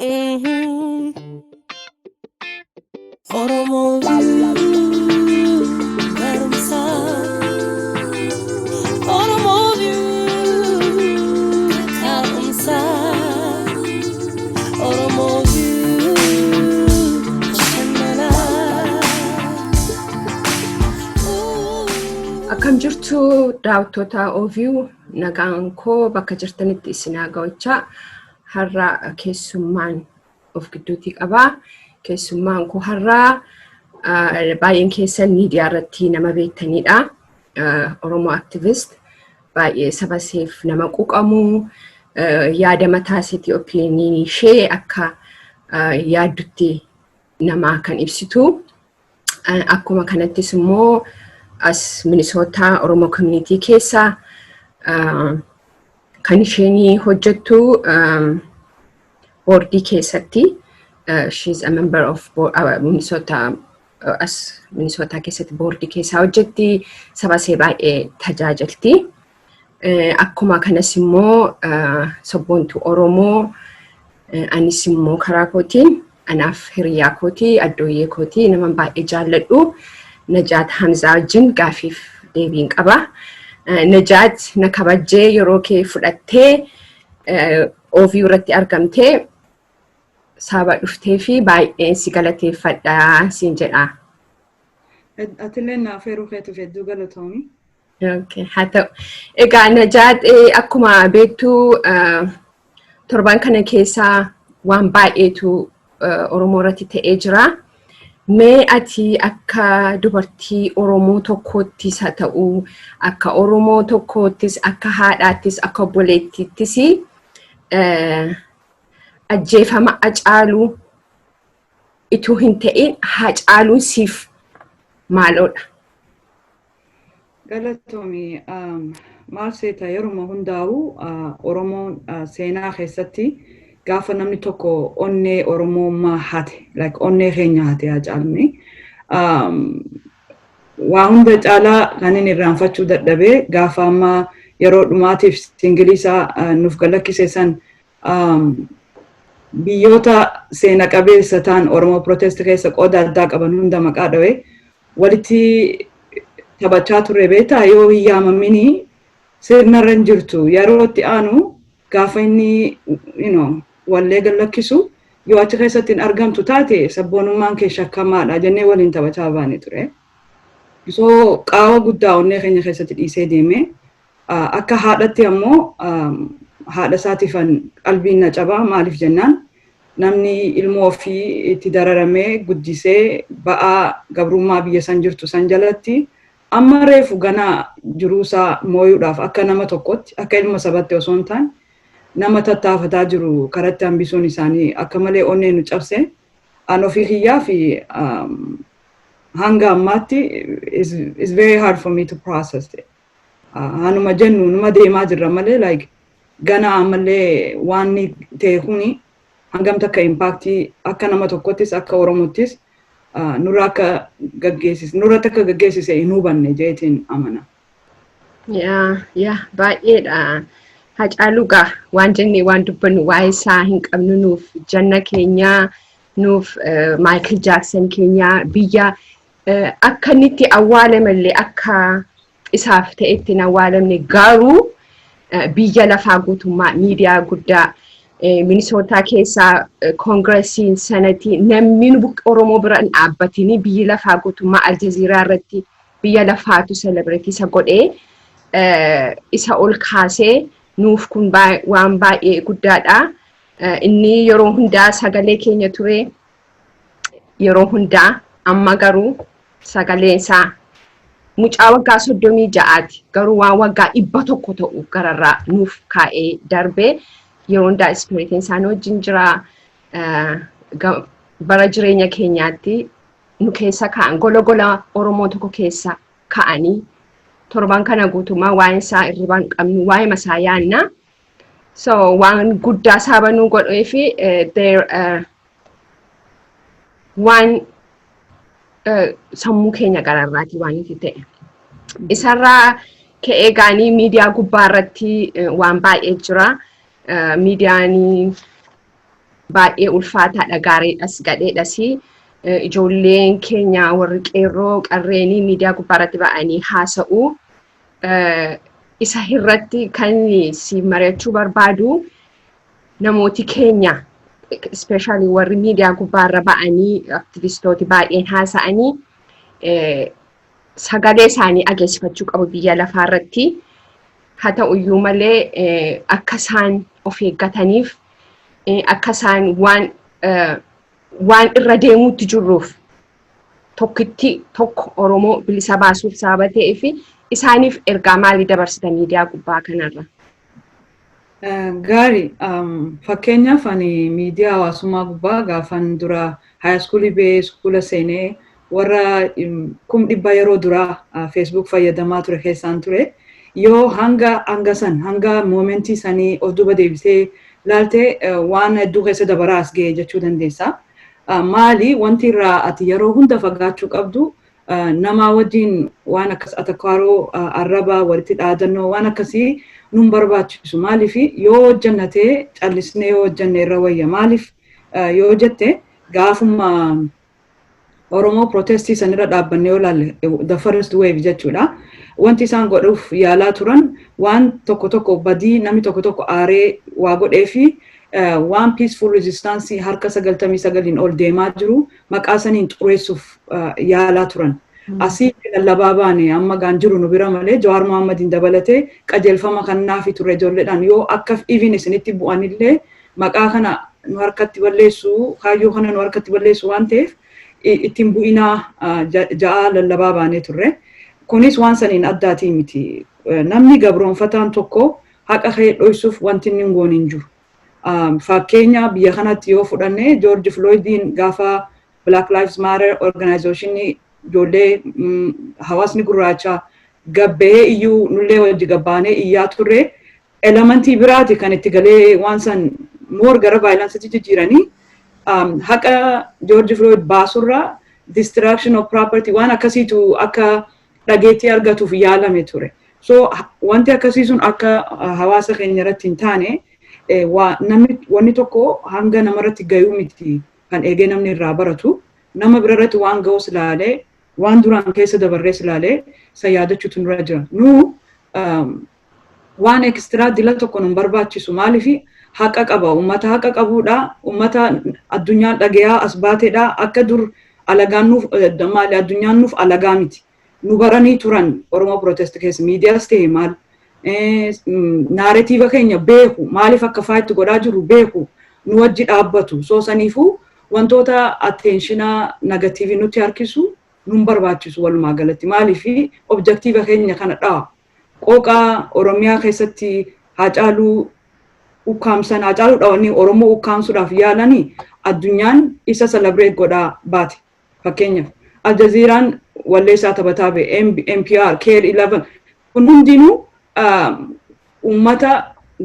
Mhm. Oromo view, barumsa. Oromo view, taumsa. Oromo view, shamala. Akkam jirtu daawwattoota OView nagaan koo bakka jirtanitti isinaa ga'ochaa har'a keessummaan of gidduutti qabaa. Keessummaan koo har'a baay'een keessan miidiyaa irratti nama beektanidha. Oromoo activist baay'ee saba seef nama quuqamu yaada mataa isheetii opinion ishee akka yaaddutti nama kan ibsitu. Akkuma kanattis immoo as Minnesota Oromo community keessa kan isheen hojjettu boardii keessatti she's a member of Minnesota keessatti boardii keessa hojjetti saba ishee baay'ee tajaajilti. Akkuma kanas immoo sabboontuu Oromoo anis immoo karaa kootiin anaaf hiriyaa kootii addooyyee kootii nama baay'ee jaalladhu. Najaat Hamzaa wajjin gaafiif deebiin qaba. Najaat na kabajjee yeroo kee fudhattee OView irratti argamtee saba dhuftee fi baay'een si galateeffadha siin jedha. Atillee naaf yeroo keetuuf hedduu galatoomi. Okay, haa ta'u. Egaa Najaat akkuma beektu torban kana keessaa waan baay'eetu Oromoo irratti ta'ee jira. Mee ati akka dubartii Oromoo tokkoottis haa ta'u, akka Oromoo tokkoottis, akka haadhaattis, akka obboleettittis ajjeefama Hacaaluu ituu hin ta'in Hacaaluun siif maaloodha? Galatoomi maal seeta yeroo hundaa'u Oromoon seenaa keessatti gaafa namni tokko onnee Oromummaa hate, like onnee keenya hate Hacaaluun waa hunda caalaa kan inni irraanfachuu dadhabee gaafa amma yeroo dhumaatiif singiliisaa nuuf galakkise san biyyoota seena qabeessa ta'an Oromoo protest keessa qooda addaa qaban hunda maqaa dhawee walitti taphachaa turre beektaa yoo hin yaamamini sirnarra hin jirtu yeroo itti aanu gaafa inni wallee galakkisu yoo achi keessatti hin argamtu taate sabboonummaan kee shakkamaadha jennee waliin taphachaa baane ture. So qaawa guddaa onnee keenya keessatti dhiisee deeme. Akka haadhatti ammoo haadha isaatiifan qalbiin na cabaa maaliif jennaan namni ilmoo ofii itti dararamee guddisee ba'aa gabrummaa biyya san jirtu san jalatti amma reefu ganaa jiruusaa mooyuudhaaf akka nama tokkotti akka ilma sabatti osoo hin taane nama tattaafataa jiru karatti hambisuun isaanii akka malee onnee nu cabse an ofii kiyyaa fi hanga ammaatti is very hard for me to process it. Hanuma jennu numa deemaa jirra malee like gana ammallee waan ta'e kuni hangam takka impactii akka nama tokkottis akka Oromottis nurra akka gaggeessise hin hubanne jeetiin amana. Yaa baay'eedha. Hacaaluu gaa waan jennee waan dubbannu waa'ee isaa hin qabnu nuuf janna keenyaa nuuf Michael Jackson keenyaa biyya akka inni itti awwaalamallee akka isaaf ta'etti hin awwaalamne garuu biyya lafaa guutummaa miidiyaa guddaa Minnesota keessaa koongiresiin sanatii namni Oromoo bira hin dhaabbatini biyyi lafaa guutummaa Aljazeeraa irratti biyya lafaatu celebrate isa godhee isa ol kaasee nuuf kun waan baay'ee guddaadha. Inni yeroo hundaa sagalee keenya ture yeroo hundaa amma garuu sagaleen isaa mucaa waggaa 36 garuu waan waggaa 100 ta'u gararraa nuuf kaa'ee darbee yeroo hundaa ispiriitiin isaan wajjin jira bara jireenya keenyaatti nu keessa ka'an gola Oromoo tokko keessa ka'anii torban kana guutummaa waan isaa irribaan qabnu waa'ee masaa yaanna. So waan guddaa saabanuu godhee fi waan sammuu keenya gararraati waan itti ta'e. Isarraa ka'ee gaanii miidiyaa gubbaa irratti waan baay'ee jira. Miidiyaan baay'ee ulfaataadha gaariidhas gadheedhas ijoolleen keenya warri qeerroo qarreenii miidiyaa gubbaarratti ba'anii haasa'uu isa irratti kan si mari'achuu barbaadu namooti keenya especially warri miidiyaa gubbaarra ba'anii aktivistooti baay'een haasa'anii sagalee isaanii dhageessifachuu qabu biyya lafaarratti haa ta'uyyuu malee akka isaan of eeggataniif akka isaan waan irra deemuutti jirruuf tokko Oromoo bilisa baasuuf sababa ta'eef isaaniif ergaa maalii dabarsita miidiyaa gubbaa kanarra? Gaarii fakkeenyaaf ani miidiyaa hawaasummaa gubbaa gaafan dura haayiskuulii ba'ee iskuula seenee warra 100,000 yeroo duraa Facebook fayyadamaa ture keessaan ture. Yoo hanga moomentii sanii of duuba deebisee ilaaltee waan hedduu keessa dabaraa as ga'e jechuu dandeessa. Maali wanti irraa ati yeroo hunda fagaachuu qabdu nama wajjin waan akkas atakkaaroo arraba walitti dhaadannoo waan akkasii nun barbaachisu. Maaliif yoo hojjannatee callisnee yoo hojjanne irra wayya. Maaliif yoo jette gaafuma Oromoo protestii sanirra dhaabbannee yoo ilaalle the first wave jechuudha. Wanti isaan godhuuf yaalaa turan waan tokko badii namni tokko aaree waa godhee fi waan peaceful resistance harka 99 ol deemaa jiru maqaa saniin xureessuuf yaalaa turan. Asii lallabaa baane amma gaan jiru nu bira malee Jawaar Mohammadiin dabalatee qajeelfama kanaafi ture ijoolleedhaan yoo akka even isinitti bu'anillee maqaa kana nu harkatti balleessu kaayyoo kana nu harkatti balleessu waan ta'eef ittiin bu'inaa ja'a lallabaa baanee turre. Kunis waan saniin addaatii miti. Namni gabroonfataan tokko haqa kee dhoysuuf wanti inni hin goone hin jiru. Fakkeenya biyya kanatti yoo fudhanne George Floydiin gaafa Black Lives Matter organization ijoollee hawaasni gurraacha gabbee iyyuu nullee wajji gabbaanee iyyaa turre elementii biraati kan itti galee waan san moor gara vaayilansitti jijjiiranii haqa George Floyd baasurraa destruction of property waan akkasiitu akka dhageettii argatuuf yaalame ture. So wanti akkasii sun akka hawaasa keenya irratti hin taane wanni tokko hanga namarratti gayuu miti kan eegee namni irraa baratu nama birarratti waan ga'us ilaalee waan duraan keessa dabarrees ilaalee isa yaadachuutu nurra jira. Nu waan ekstiraa dila tokko nun barbaachisu maaliif haqa qaba ummata haqa qabuudha ummata addunyaan dhagayaa as baateedha akka dur alagaan nuuf maali addunyaan nuuf alagaa miti. Nu baranii turan Oromoo protest keessa miidiyaas ta'e maal naareetiiva keenya beeku maaliif akka faayitti godhaa jiru beeku nu wajji dhaabbatu soo saniifuu wantoota atteenshinaa negatiivii nutti harkisu nun barbaachisu walumaa galatti maaliif objektiiva keenya kana dhaa qooqaa Oromiyaa keessatti Haacaaluu ukkaamsan Haacaaluu dhawanii Oromoo ukkaamsuudhaaf yaalanii addunyaan isa celebrate godhaa baate fakkeenyaaf Aljazeeraan walleessaa taphataa ba'e NPR KL11 kun hundinuu ummata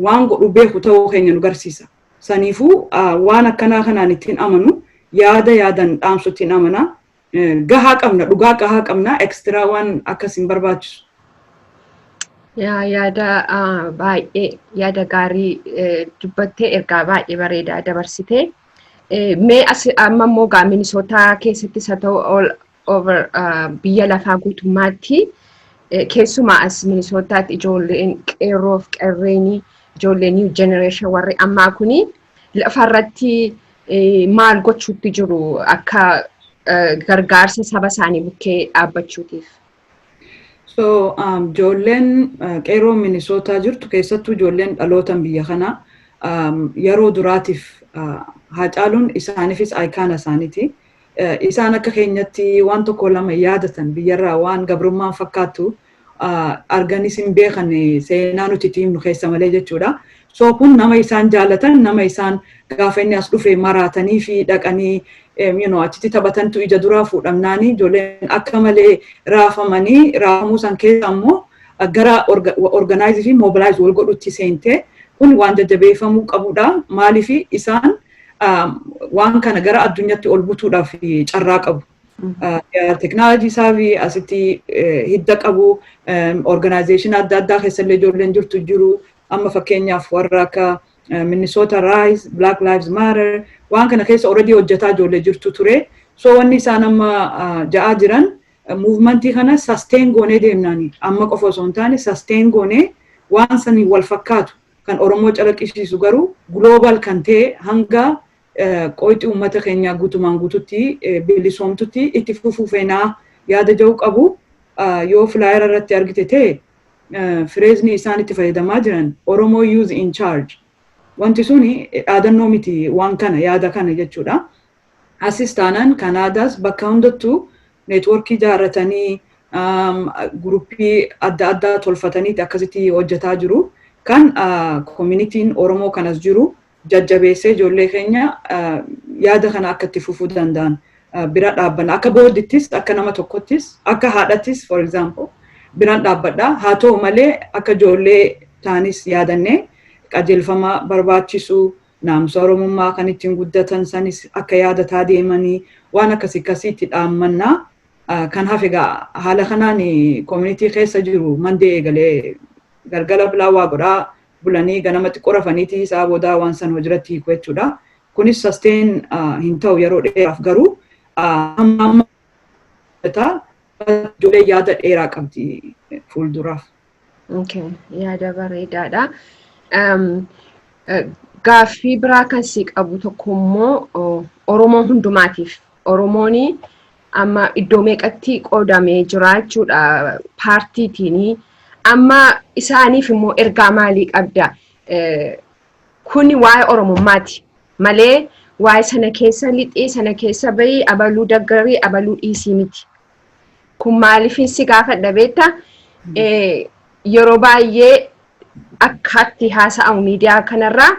waan godhu beeku ta'uu keenya nu garsiisa. Saniifuu waan akkanaa kanaan ittiin amanu yaadan dhaamsu ittiin amana gahaa qabna dhugaa gahaa qabna ekstiraa waan akkasiin barbaachisu. Yaada baay'ee yaada gaarii dubbattee ergaa baay'ee bareedaa dabarsitee mee amma immoo gaa Minisootaa keessattis haa ta'u all over biyya lafaa guutummaatti keessumaa as Minisootaatti ijoolleen qeerroof qarreenii ijoolleen new generation warri ammaa kuni lafarratti maal gochuutti jiru akka gargaarsa saba isaanii bukkee dhaabbachuutiif. So ijoolleen qeerroo Minisootaa jirtu keessattuu ijoolleen dhalootan biyya kana yeroo duraatiif Haacaaluun isaaniifis ayikaana isaaniiti. Isaan akka keenyatti waan tokko lama yaadatan biyyarraa waan gabrummaan fakkaatu arganis hin beekan seenaa nuti itti himnu keessa malee jechuudha. So kun nama isaan jaalatan nama isaan gaafa inni as dhufe maraatanii fi dhaqanii achitti taphatantu ija duraa fuudhamnaanii ijoolleen akka malee raafamanii raafamuu san keessa ammoo gara organize fi mobilize wal godhutti seente kun waan jajjabeeffamuu qabudha. Maaliif isaan waan kana gara addunyaatti ol butuudhaaf carraa qabu. Teknoolojii isaa fi asitti hidda qabu organization adda addaa keessallee ijoolleen jirtu jiru amma fakkeenyaaf warra akka Minnesota Rise, Black Lives Matter, waan kana keessa already hojjetaa ijoollee jirtu ture. So wanni isaan amma ja'aa jiran movementii kana sustain goonee deemnaani. Amma qofa osoo hin taane sustain goonee waan sanii wal fakkaatu kan Oromoo calaqqisiisu garuu global kan ta'e hanga qoyti uummata keenya guutumaan guututti bilisoomtutti itti fufuu feenaa yaada jedhu qabu. Yoo flyer irratti argite ta'e fireezni isaan itti fayyadamaa jiran Oromoo Youth in Charge. Wanti suni dhaadannoo miti waan kana yaada kana jechuudha. Asis taanaan Kanaadaas bakka hundattuu neetworkii ijaarratanii guruppii adda addaa tolfatanii akkasitti hojjetaa jiru. Kan communitiin Oromoo kanas jiru jajjabeessee ijoollee keenya yaada kana akka itti fufuu danda'an bira dhaabbanna. Akka booddittis akka nama tokkottis akka haadhattis for example biraan dhaabbadha. Haa ta'u malee akka ijoollee taanis yaadannee qajeelfama barbaachisu naamsa Oromummaa kan ittiin guddatan sanis akka yaadataa deemanii waan akkasitti dhaammannaa. Kan hafe haala kanaan community keessa jiru mandee eegalee galgala bilaawaa godhaa bulanii ganamatti qorafaniiti isaa boodaa waan san hojiirratti hiiku jechuudha. Kunis sustain hin ta'u yeroo dheeraaf garuu amma ijoollee yaada dheeraa qabdi fuulduraaf. Yaada bareedaadha. Gaaffii biraa kan si qabu tokko immoo Oromoo hundumaatiif. Oromoon amma iddoo meeqatti qoodamee jira jechuudha paartiitiin. Amma isaaniif immoo ergaa maalii qabda? Kuni waa'ee Oromummaati malee waa'ee sana keessa lixee sana keessa bahii abaluu daggarii abaluu dhiisii miti. Kun maaliif si gaafadha beekta? Yeroo baay'ee akkatti haasa'amu miidiyaa kanarraa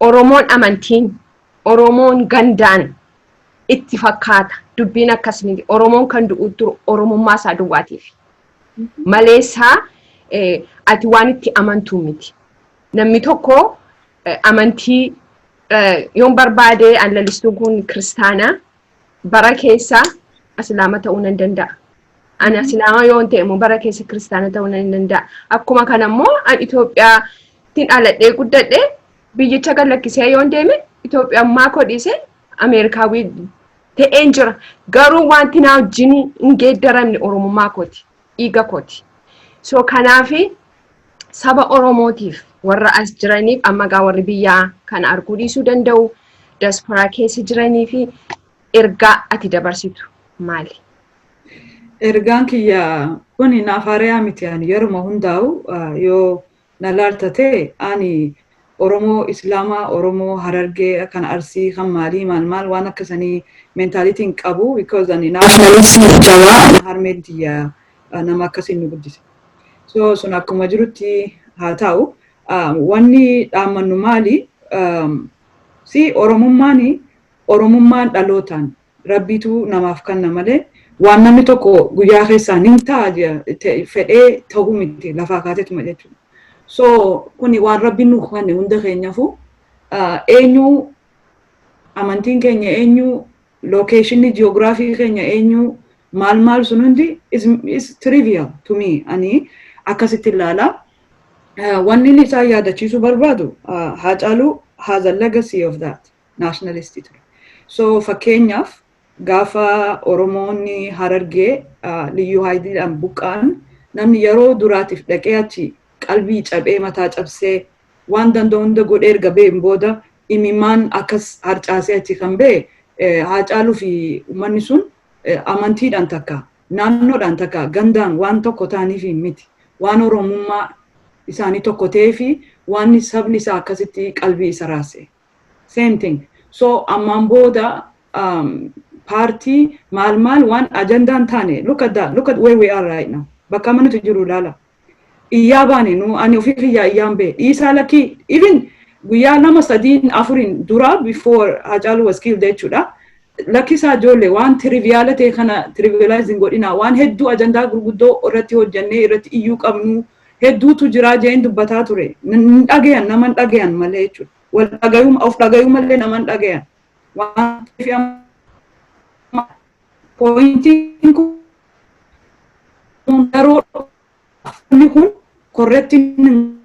Oromoon amantiin, Oromoon gandaan itti fakkaata. Dubbiin akkas miti. Oromoon kan du'u jiru Oromummaa isaa duwwaatiif. Maleessaa ati waan itti amantuu miti. Namni tokko amantii yoon barbaade lalistuun kun kiristaanaa bara keessa islaama ta'uu nan danda'a. Ani islaama yoon ta'e immoo bara keessa kiristaana ta'uu nan danda'a. Akkuma kanammoo an Itoophiyaatti dhaladhee guddadhee biyyicha gallakkisee yoon deeme Itoophiyummaa koo dhiisee Ameerikaawii ta'een jira. Garuu wanti na wajjin hin geeddaramne Oromummaa kooti. Dhiiga kooti. So kanaafi saba Oromootiif warra as jiraniif amma gaa warri biyyaa kana arguu dhiisuu danda'u diasporaa keessa jiranii fi ergaa ati dabarsitu maali? Ergaan kiyya kun naaf haaraa miti ani yeroo hundaa'u yoo na laalta ta'e ani Oromoo Islaamaa, Oromoo Harargee kan Arsii kan maal waan akkasanii mentaalitiin qabu because ani nationalism jawaa harmeen tiyya nama akkasiin nu guddise. So sun akkuma jirutti haa ta'u wanni dhaammannu maali? Si Oromummaan dhalootaan rabbiitu namaaf kanna malee waan namni tokko guyyaa keessaan hin ta'a fedhee ta'uu miti lafaa kaateetuma jechuudha. So kuni waan rabbiin nu kenne hunda keenyaafuu eenyu amantiin keenya eenyu locationii geographii keenya eenyu maal sun hundi is trivial to me. Ani akkasitti ilaala. Wanni isaa yaadachiisuu barbaadu Haacaaluu has a legacy of that nationalist. So fakkeenyaaf gaafa Oromoonni Harargee liyyuu haydiidhaan buqqaan namni yeroo duraatiif dhaqee achi qalbii cabee mataa cabsee waan danda'u hunda godhee erga ba'een booda imimmaan akkas harcaasee achi kan ba'e Haacaaluu fi uummanni sun amantiidhaan takka naannoodhaan takka gandaan waan tokko ta'aniif miti waan Oromummaa isaanii tokko ta'ee fi waan sabni isaa akkasitti qalbii isa raase. Same thing. So ammaan booda party maal waan ajandaan taane look at where we are right now. Bakka manatu jiru laala. Iyyaa baane nu ani ofii kiyyaa iyyaan ba'e dhiisaa lakkii even guyyaa nama sadiin afurin dura before Haacaaluu was killed jechuudha. Lakkisaa ijoollee waan triviaala ta'e kana trivializing godhina waan hedduu ajandaa gurguddoo irratti hojjannee irratti iyyuu qabnu hedduutu jira jeen dubbataa ture. Dhagayan naman dhagayan malee jechuudha. Wal dhagayuu of dhagayuu malee naman dhagayan. Waan pointiin kun daroo kun correcting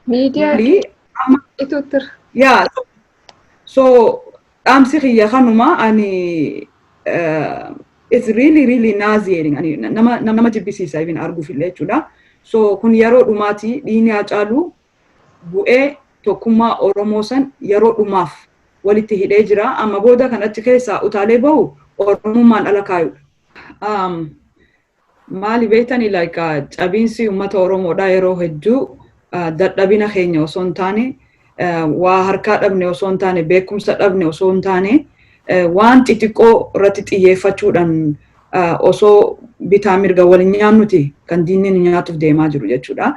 Media itu yeah, so dhaamsi kiyya kanuma ani it's really nauseating ani nama jibbisiisa even arguuf illee jechuudha. So kun yeroo dhumaati dhiini Hacaaluu bu'ee tokkummaa Oromoo san yeroo dhumaaf walitti hidhee jira. Amma booda kanatti keessaa utaalee bahu Oromummaan ala kaayudha. Maali beektanii cabiinsi uummata Oromoodhaa yeroo hedduu dadhabina keenya osoo hin taane waa harkaa dhabne osoo hin taane beekumsa dhabne osoo hin taane waan xixiqqoo irratti xiyyeeffachuudhaan osoo bitaa mirga waliin nyaannuti kan diinni nyaatuuf deemaa jiru jechuudha.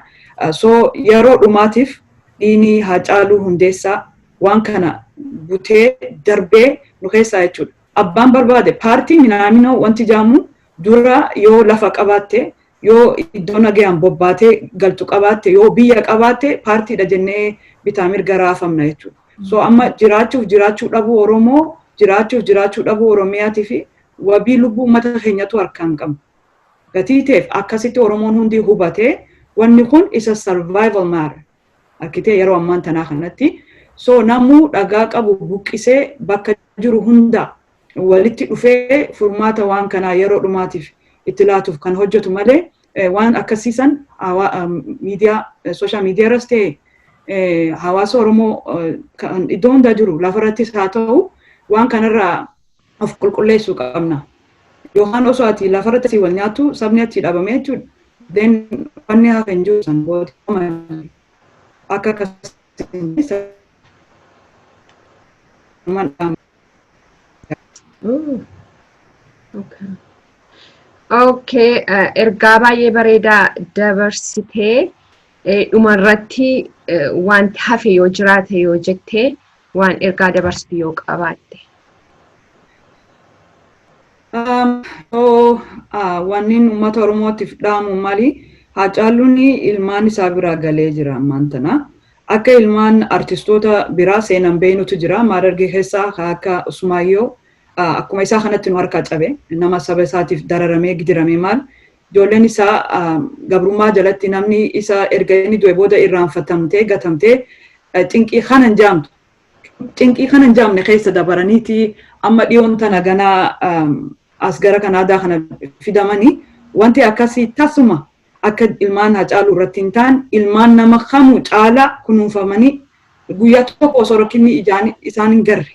So yeroo dhumaatiif dhiini Hacaaluu Hundeessaa waan kana butee darbee nu keessaa jechuudha. Abbaan barbaade paartii minaaminoo wanti jaamu dura yoo lafa qabaatte yoo iddoo nagayaan bobbaatee galtu qabaatte yoo biyya qabaatte paartiidha jennee bitaa mirga raafamna jechuudha. So amma jiraachuu dhabuu Oromoo jiraachuu dhabuu Oromiyaatii fi wabii lubbuu uummata keenyatu harkaan qabna. Gatii ta'eef akkasitti Oromoon hundi hubatee wanni kun isa survival matter. Akkitee yeroo ammaan tanaa kanatti. So namuu dhagaa qabu buqqisee bakka jiru hunda walitti dhufee furmaata waan kanaa yeroo dhumaatiif itti laatuuf kan hojjetu malee waan akkasiisan miidiyaa sooshaal miidiyaarras ta'e hawaasa Oromoo iddoo hundaa jiru lafarrattis haa ta'u waan kanarraa of qulqulleessuu qabna. Yookaan osoo ati lafarratti wal nyaattu sabni achi dhabamee jechuudha. Then wanni hafa hin jiru san booda akka akkasitti Okay, ergaa baay'ee bareedaa dabarsitee dhumarratti wanti hafe yoo jiraate yoo jettee waan ergaa dabarsitu yoo qabaatte. Wannin uummata Oromootiif dhaamu maali? Hacaaluun ilmaan isaa biraa galee jira ammaan tana. Akka ilmaan artistoota biraa seenan beeynutu jira. Maarargee keessaa akka Usmaayyoo akkuma isaa kanatti nu harkaa cabe nama saba isaatiif dararamee gidiramee maal ijoolleen isaa gabrummaa jalatti namni isa erga inni du'e booda irraanfatamtee gatamtee cinqii kana hin jaamtu. Cinqii kana hin jaamne keessa dabaraniiti amma dhiyoon tana ganaa as gara Kanaadaa kana fidamanii wanti akkasii tasuma akka ilmaan Hacaaluu irratti hin taane ilmaan nama kamuu caalaa kunuunfamanii guyyaa tokko osoo rakkinni isaan hin garre.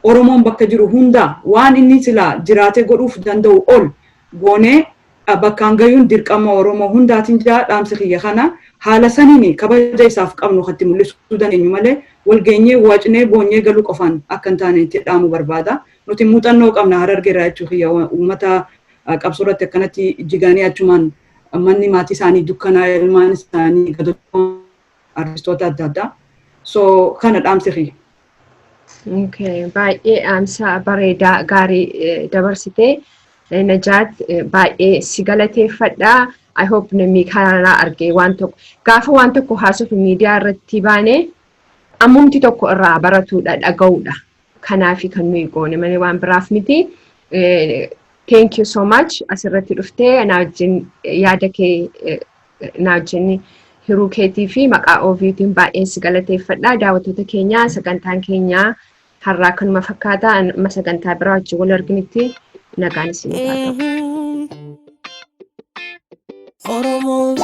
Oromoon bakka jiru hundaa waan inni silaa jiraatee godhuuf danda'u ol goonee bakkaan gayuun dirqama Oromoo hundaatiin jaa dhaamsi kiyya kana haala saniin kabaja isaaf qabnu katti mul'isuu dandeenyu malee walgeenyee waacnee boonyee galuu qofaan akka hin taane itti dhaamu barbaada. Nuti muuxannoo qabna Harargeerraa jechuu kiyya uummata qabsoo irratti akkanatti jiganii achumaan manni maatii isaanii dukkanaa ilmaan isaanii gadoon artistoota adda addaa. So kana dhaamsi kiyya. Okay, baay'ee dhaamsa bareedaa gaarii dabarsitee Najaat baay'ee si galateeffadha. I hope namni kanaa argee waan tokko gaafa waan tokko haasofnu miidiyaa irratti baane ammumti tokko irraa baratuudha dhaga'uudha. Kanaafi kan nuyi goone malee waan biraaf miti. Thank you so much asirratti dhuftee na wajjin yaada kee na wajjin hiruu keetii fi maqaa OVT'n baay'ee si galateeffadha. Daawwattoota keenya sagantaan keenya har'aa kanuma fakkaata amma sagantaa biraa wajjin wal arginutti nagaan isiniif haa ta'u. Oromoo